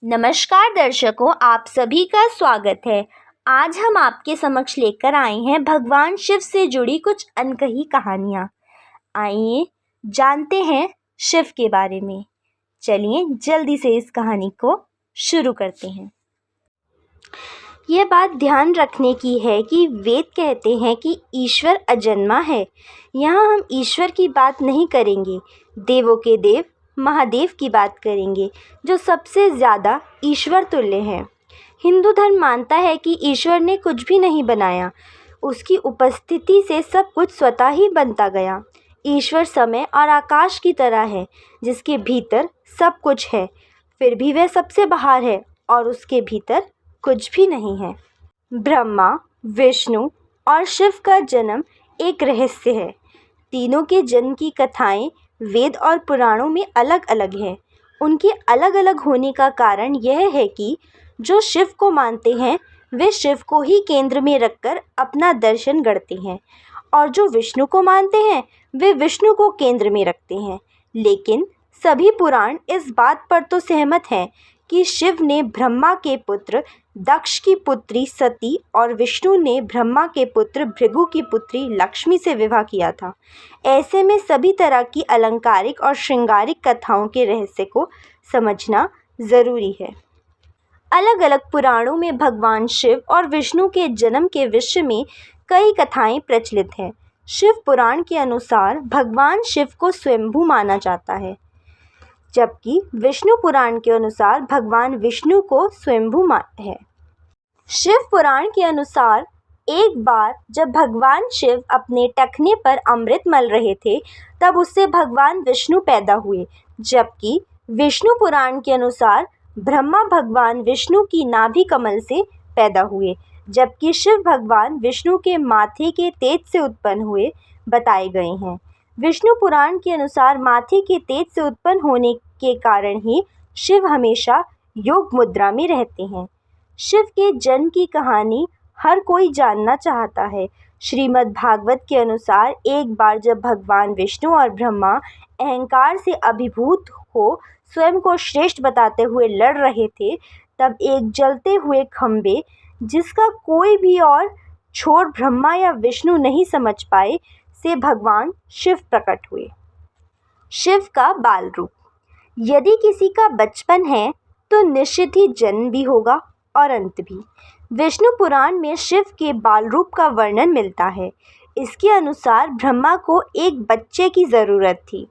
नमस्कार दर्शकों, आप सभी का स्वागत है। आज हम आपके समक्ष लेकर आए हैं भगवान शिव से जुड़ी कुछ अनकही कहानियाँ। आइए जानते हैं शिव के बारे में। चलिए जल्दी से इस कहानी को शुरू करते हैं। यह बात ध्यान रखने की है कि वेद कहते हैं कि ईश्वर अजन्मा है। यहाँ हम ईश्वर की बात नहीं करेंगे, देवों के देव महादेव की बात करेंगे, जो सबसे ज़्यादा ईश्वर तुल्य हैं। हिंदू धर्म मानता है कि ईश्वर ने कुछ भी नहीं बनाया, उसकी उपस्थिति से सब कुछ स्वतः ही बनता गया। ईश्वर समय और आकाश की तरह है, जिसके भीतर सब कुछ है, फिर भी वह सबसे बाहर है और उसके भीतर कुछ भी नहीं है। ब्रह्मा, विष्णु और शिव का जन्म एक रहस्य है। तीनों के जन्म की कथाएं वेद और पुराणों में अलग अलग हैं। उनके अलग अलग होने का कारण यह है कि जो शिव को मानते हैं वे शिव को ही केंद्र में रखकर अपना दर्शन गढ़ते हैं, और जो विष्णु को मानते हैं वे विष्णु को केंद्र में रखते हैं। लेकिन सभी पुराण इस बात पर तो सहमत हैं कि शिव ने ब्रह्मा के पुत्र दक्ष की पुत्री सती और विष्णु ने ब्रह्मा के पुत्र भृगु की पुत्री लक्ष्मी से विवाह किया था। ऐसे में सभी तरह की अलंकारिक और श्रृंगारिक कथाओं के रहस्य को समझना ज़रूरी है। अलग अलग पुराणों में भगवान शिव और विष्णु के जन्म के विषय में कई कथाएं प्रचलित हैं। शिव पुराण के अनुसार भगवान शिव को स्वयंभू माना जाता है, जबकि विष्णु पुराण के अनुसार भगवान विष्णु को स्वयंभू है। शिव पुराण के अनुसार एक बार जब भगवान शिव अपने टखने पर अमृत मल रहे थे, तब उससे भगवान विष्णु पैदा हुए, जबकि विष्णु पुराण के अनुसार ब्रह्मा भगवान विष्णु की नाभि कमल से पैदा हुए, जबकि शिव भगवान विष्णु के माथे के तेज से उत्पन्न हुए बताए गए हैं। विष्णु पुराण के अनुसार माथे के तेज से उत्पन्न होने के कारण ही शिव हमेशा योग मुद्रा में रहते हैं। शिव के जन्म की कहानी हर कोई जानना चाहता है। श्रीमद् भागवत के अनुसार एक बार जब भगवान विष्णु और ब्रह्मा अहंकार से अभिभूत हो स्वयं को श्रेष्ठ बताते हुए लड़ रहे थे, तब एक जलते हुए खंभे, जिसका कोई भी और छोर ब्रह्मा या विष्णु नहीं समझ पाए, से भगवान शिव प्रकट हुए। शिव का बाल रूप। यदि किसी का बचपन है तो निश्चित ही जन्म भी होगा और अंत भी। विष्णु पुराण में शिव के बाल रूप का वर्णन मिलता है। इसके अनुसार ब्रह्मा को एक बच्चे की ज़रूरत थी।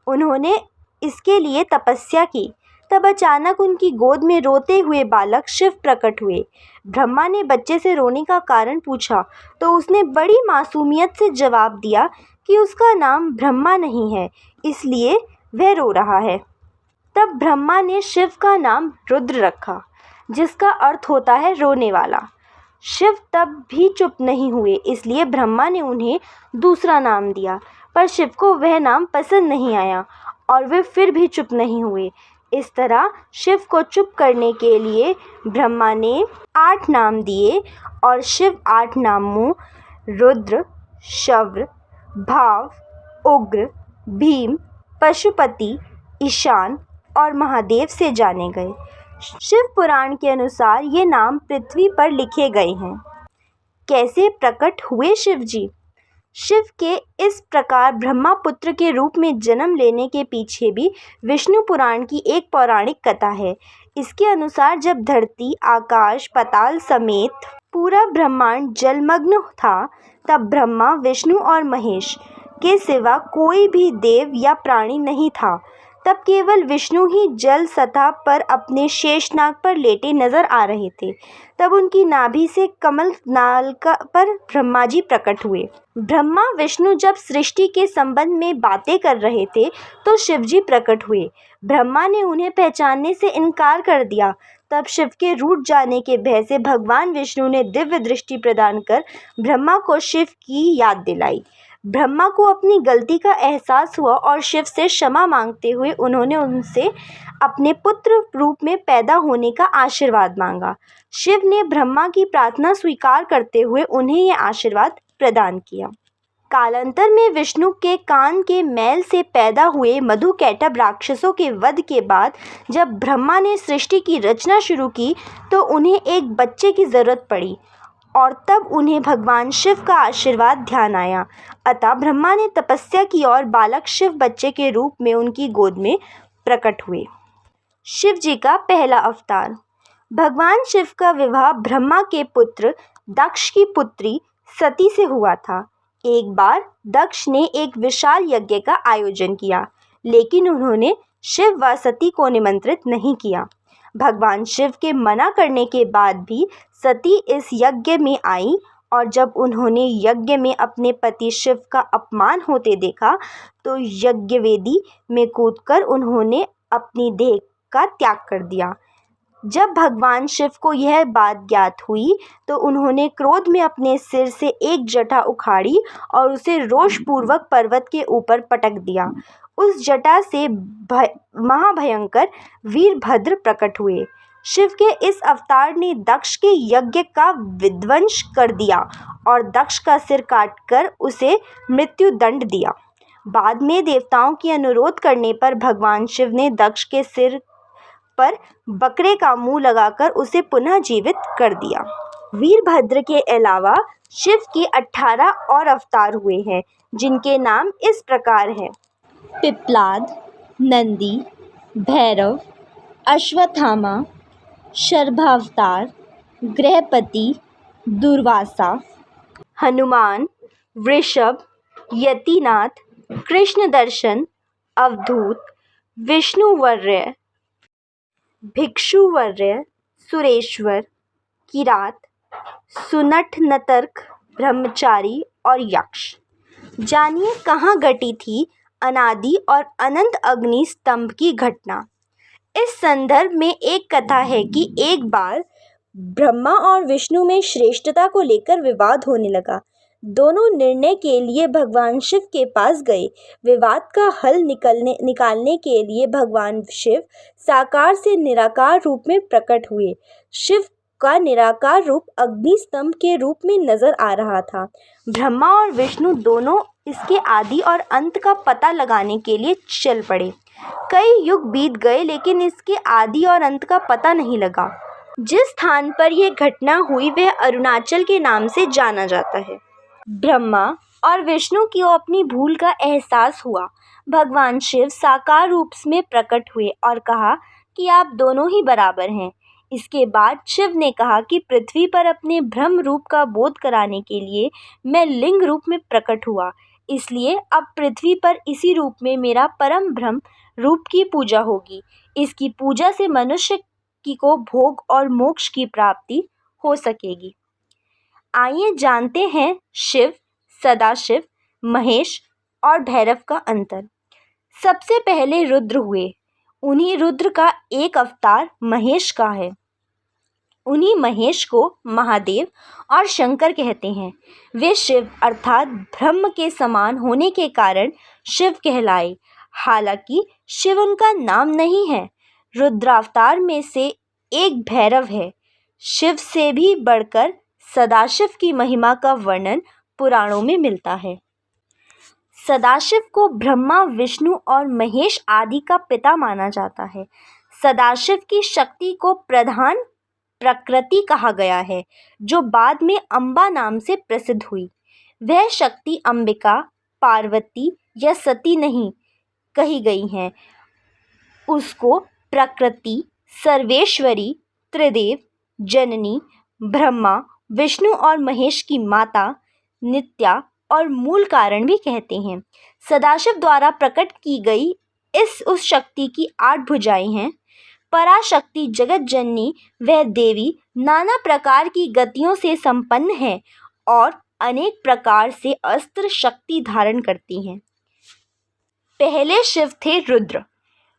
उन्होंने इसके लिए तपस्या की, तब अचानक उनकी गोद में रोते हुए बालक शिव प्रकट हुए। ब्रह्मा ने बच्चे से रोने का कारण पूछा तो उसने बड़ी मासूमियत से जवाब दिया कि उसका नाम ब्रह्मा नहीं है, इसलिए वह रो रहा है। तब ब्रह्मा ने शिव का नाम रुद्र रखा, जिसका अर्थ होता है रोने वाला। शिव तब भी चुप नहीं हुए, इसलिए ब्रह्मा ने उन्हें दूसरा नाम दिया, पर शिव को वह नाम पसंद नहीं आया और वे फिर भी चुप नहीं हुए। इस तरह शिव को चुप करने के लिए ब्रह्मा ने 8 नाम दिए और शिव 8 नामों रुद्र, शव्र, भाव, उग्र, भीम, पशुपति, ईशान और महादेव से जाने गए। शिव पुराण के अनुसार ये नाम पृथ्वी पर लिखे गए हैं। कैसे प्रकट हुए शिव जी? शिव के इस प्रकार ब्रह्मापुत्र के रूप में जन्म लेने के पीछे भी विष्णु पुराण की एक पौराणिक कथा है। इसके अनुसार जब धरती, आकाश, पाताल समेत पूरा ब्रह्मांड जलमग्न था, तब ब्रह्मा, विष्णु और महेश के सिवा कोई भी देव या प्राणी नहीं था। तब केवल विष्णु ही जल सतह पर अपने शेषनाग पर लेटे नजर आ रहे थे। तब उनकी नाभि से कमल नाल पर ब्रह्मा जी प्रकट हुए। ब्रह्मा विष्णु जब सृष्टि के संबंध में बातें कर रहे थे तो शिव जी प्रकट हुए। ब्रह्मा ने उन्हें पहचानने से इनकार कर दिया। तब शिव के रूठ जाने के भय से भगवान विष्णु ने दिव्य दृष्टि प्रदान कर ब्रह्मा को शिव की याद दिलाई। ब्रह्मा को अपनी गलती का एहसास हुआ और शिव से क्षमा मांगते हुए उन्होंने उनसे अपने पुत्र रूप में पैदा होने का आशीर्वाद मांगा। शिव ने ब्रह्मा की प्रार्थना स्वीकार करते हुए उन्हें यह आशीर्वाद प्रदान किया। कालांतर में विष्णु के कान के मैल से पैदा हुए मधुकैटभ राक्षसों के वध के बाद जब ब्रह्मा ने सृष्टि की रचना शुरू की तो उन्हें एक बच्चे की ज़रूरत पड़ी और तब उन्हें भगवान शिव का आशीर्वाद ध्यान आया। अतः ब्रह्मा ने तपस्या की और बालक शिव बच्चे के रूप में उनकी गोद में प्रकट हुए। शिव जी का पहला अवतार। भगवान शिव का विवाह ब्रह्मा के पुत्र दक्ष की पुत्री सती से हुआ था। एक बार दक्ष ने एक विशाल यज्ञ का आयोजन किया, लेकिन उन्होंने शिव व सती को निमंत्रित नहीं किया। भगवान शिव के मना करने के बाद भी सती इस यज्ञ में आई और जब उन्होंने यज्ञ में अपने पति शिव का अपमान होते देखा तो यज्ञवेदी में कूदकर उन्होंने अपनी देह का त्याग कर दिया। जब भगवान शिव को यह बात ज्ञात हुई तो उन्होंने क्रोध में अपने सिर से एक जटा उखाड़ी और उसे रोषपूर्वक पर्वत के ऊपर पटक दिया। उस जटा से महाभयंकर वीरभद्र प्रकट हुए। शिव के इस अवतार ने दक्ष के यज्ञ का विध्वंस कर दिया और दक्ष का सिर काटकर उसे मृत्यु दंड दिया। बाद में देवताओं की अनुरोध करने पर भगवान शिव ने दक्ष के सिर पर बकरे का मुंह लगाकर उसे पुनः जीवित कर दिया। वीरभद्र के अलावा शिव के 18 और अवतार हुए हैं, जिनके नाम इस प्रकार हैं: पिप्पलाद, नंदी, भैरव, अश्वत्थामा, शर्भावतार, गृहपति, दुर्वासा, हनुमान, वृषभ, यतिनाथ, कृष्णदर्शन, अवधूत, विष्णुवर्य, भिक्षुवर्य, सुरेश्वर, किरात, सुनठनतर्क, ब्रह्मचारी और यक्ष। जानिए कहाँ घटी थी अनादि और अनंत अग्नि स्तंभ की घटना। इस संदर्भ में एक कथा है कि एक बार ब्रह्मा और विष्णु में श्रेष्ठता को लेकर विवाद होने लगा। दोनों निर्णय के लिए भगवान शिव के पास गए। विवाद का हल निकालने के लिए भगवान शिव साकार से निराकार रूप में प्रकट हुए। शिव का निराकार रूप अग्नि स्तंभ के रूप में नजर आ रहा था। ब्रह्मा और विष्णु दोनों इसके आदि और अंत का पता लगाने के लिए चल पड़े। कई युग बीत गए लेकिन इसके आदि और अंत का पता नहीं लगा। जिस स्थान पर यह घटना हुई वह अरुणाचल के नाम से जाना जाता है। ब्रह्मा और विष्णु को अपनी भूल का एहसास हुआ। भगवान शिव साकार रूप में प्रकट हुए और कहा कि आप दोनों ही बराबर हैं। इसके बाद शिव ने कहा कि पृथ्वी पर अपने ब्रह्म रूप का बोध कराने के लिए मैं लिंग रूप में प्रकट हुआ, इसलिए अब पृथ्वी पर इसी रूप में मेरा परम ब्रह्म रूप की पूजा होगी। इसकी पूजा से मनुष्य को भोग और मोक्ष की प्राप्ति हो सकेगी। आइए जानते हैं शिव, सदाशिव, महेश और भैरव का अंतर। सबसे पहले रुद्र हुए। उन्हीं रुद्र का एक अवतार महेश का है। उन्हीं महेश को महादेव और शंकर कहते हैं। वे शिव अर्थात ब्रह्म के समान होने के कारण शिव कहलाए। हालांकि शिव उनका नाम नहीं है। रुद्रावतार में से एक भैरव है। शिव से भी बढ़कर सदाशिव की महिमा का वर्णन पुराणों में मिलता है। सदाशिव को ब्रह्मा, विष्णु और महेश आदि का पिता माना जाता है। सदाशिव की शक्ति को प्रधान प्रकृति कहा गया है, जो बाद में अम्बा नाम से प्रसिद्ध हुई। वह शक्ति अंबिका, पार्वती या सती नहीं कही गई हैं। उसको प्रकृति, सर्वेश्वरी, त्रिदेव, जननी, ब्रह्मा, विष्णु और महेश की माता, नित्या और मूल कारण भी कहते हैं। सदाशिव द्वारा प्रकट की गई उस शक्ति की 8 भुजाएं हैं। पराशक्ति जगत जननी वह देवी नाना प्रकार की गतियों से संपन्न है और अनेक प्रकार से अस्त्र शक्ति धारण करती हैं। पहले शिव थे रुद्र।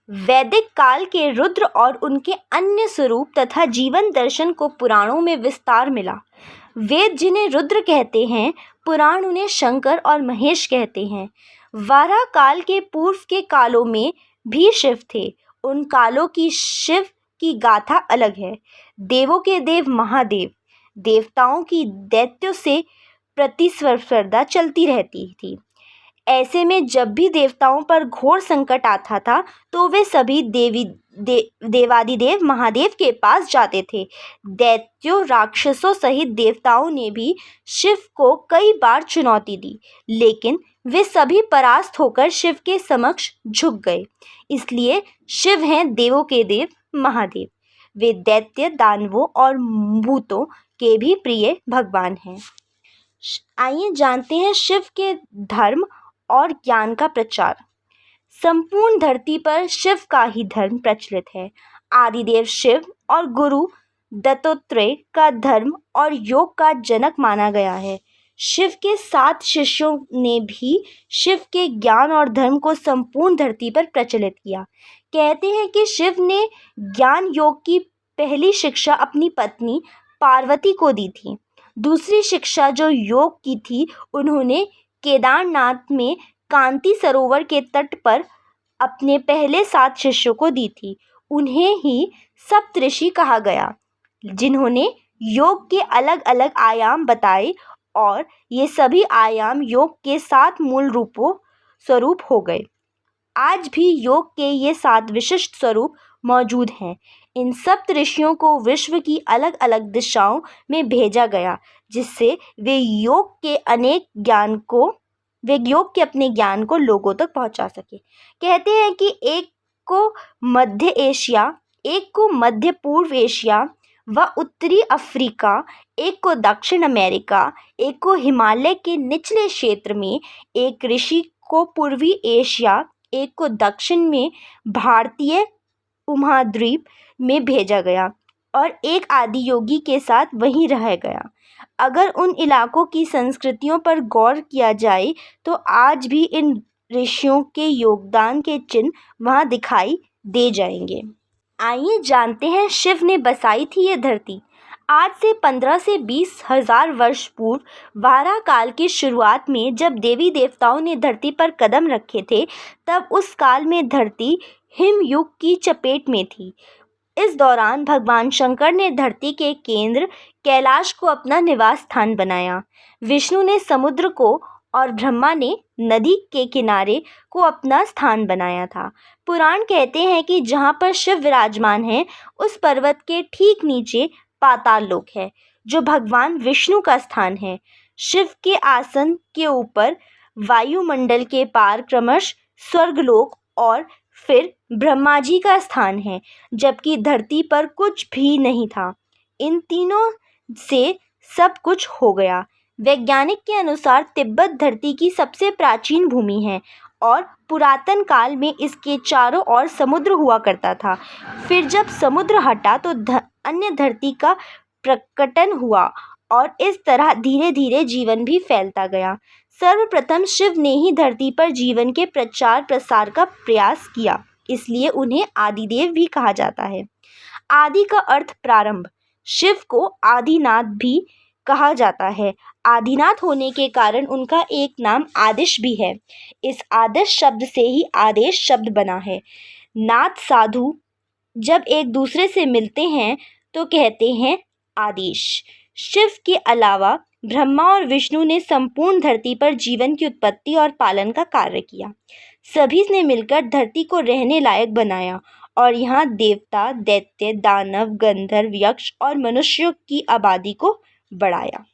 वैदिक काल के रुद्र और उनके अन्य स्वरूप तथा जीवन दर्शन को पुराणों में विस्तार मिला। वेद जिन्हें रुद्र कहते हैं, पुराण उन्हें शंकर और महेश कहते हैं। वाराह काल के पूर्व के कालों में भी शिव थे। उन कालों की शिव की गाथा अलग है। देवों के देव महादेव, देवताओं की दैत्यों से प्रतिस्पर्धा चलती रहती थी। ऐसे में जब भी देवताओं पर घोर संकट आता था तो वे सभी देवादिदेव महादेव के पास जाते थे। दैत्यों, राक्षसों सहित देवताओं ने भी शिव को कई बार चुनौती दी, लेकिन वे सभी परास्त होकर शिव के समक्ष झुक गए। इसलिए शिव हैं देवों के देव, महादेव। वे दैत्य, दानवों और भूतों के भी प्रिय भगवान हैं। आइए जानते हैं शिव के धर्म और ज्ञान का प्रचार। संपूर्ण धरती पर शिव का ही धर्म प्रचलित है। आदिदेव शिव और गुरु दत्तात्रेय का धर्म और योग का जनक माना गया है। शिव के 7 शिष्यों ने भी शिव के ज्ञान और धर्म को संपूर्ण धरती पर प्रचलित किया। कहते हैं कि शिव ने ज्ञान योग की पहली शिक्षा अपनी पत्नी पार्वती को दी थी। दूसरी शिक्षा जो योग की थी, उन्होंने केदारनाथ में कांति सरोवर के तट पर अपने पहले 7 शिष्यों को दी थी। उन्हें ही सप्तऋषि कहा गया, जिन्होंने योग के अलग अलग आयाम बताए और ये सभी आयाम योग के 7 मूल स्वरूप हो गए। आज भी योग के ये 7 विशिष्ट स्वरूप मौजूद हैं। इन सप्तऋषियों को विश्व की अलग अलग दिशाओं में भेजा गया, जिससे वे योग के अपने ज्ञान को लोगों तक पहुंचा सके। कहते हैं कि एक को मध्य एशिया, एक को मध्य पूर्व एशिया व उत्तरी अफ्रीका, एक को दक्षिण अमेरिका, एक को हिमालय के निचले क्षेत्र में, एक ऋषि को पूर्वी एशिया, एक को दक्षिण में भारतीय उपमहाद्वीप में भेजा गया और एक आदि योगी के साथ वहीं रह गया। अगर उन इलाकों की संस्कृतियों पर गौर किया जाए तो आज भी इन ऋषियों के योगदान के चिन्ह वहाँ दिखाई दे जाएंगे। आइए जानते हैं शिव ने बसाई थी ये धरती। आज से 15 से 20 हजार वर्ष पूर्व वारा काल की शुरुआत में जब देवी देवताओं ने धरती पर कदम रखे थे, तब उस काल में धरती हिमयुग की चपेट में थी। इस दौरान भगवान शंकर ने धरती के केंद्र कैलाश को अपना निवास स्थान बनाया। विष्णु ने समुद्र को और ब्रह्मा ने नदी के किनारे को अपना स्थान बनाया था। पुराण कहते हैं कि जहाँ पर शिव विराजमान है, उस पर्वत के ठीक नीचे पाताल लोक है, जो भगवान विष्णु का स्थान है। शिव के आसन के ऊपर वायुमंडल के पार क्रमश स्वर्गलोक और फिर ब्रह्मा जी का स्थान है, जबकि धरती पर कुछ भी नहीं था। इन तीनों से सब कुछ हो गया। वैज्ञानिक के अनुसार तिब्बत धरती की सबसे प्राचीन भूमि है और पुरातन काल में इसके चारों ओर समुद्र हुआ करता था। फिर जब समुद्र हटा तो अन्य धरती का प्रकटन हुआ और इस तरह धीरे धीरे जीवन भी फैलता गया। सर्वप्रथम शिव ने ही धरती पर जीवन के प्रचार प्रसार का प्रयास किया, इसलिए उन्हें आदिदेव भी कहा जाता है। आदि का अर्थ प्रारंभ। शिव को आदिनाथ भी कहा जाता है। आदिनाथ होने के कारण उनका एक नाम आदिश भी है। इस आदिश शब्द से ही आदेश शब्द बना है। नाथ साधु जब एक दूसरे से मिलते हैं तो कहते हैं आदेश। शिव के अलावा ब्रह्मा और विष्णु ने संपूर्ण धरती पर जीवन की उत्पत्ति और पालन का कार्य किया। सभी ने मिलकर धरती को रहने लायक बनाया और यहाँ देवता, दैत्य, दानव, गंधर्व, यक्ष और मनुष्यों की आबादी को बढ़ाया।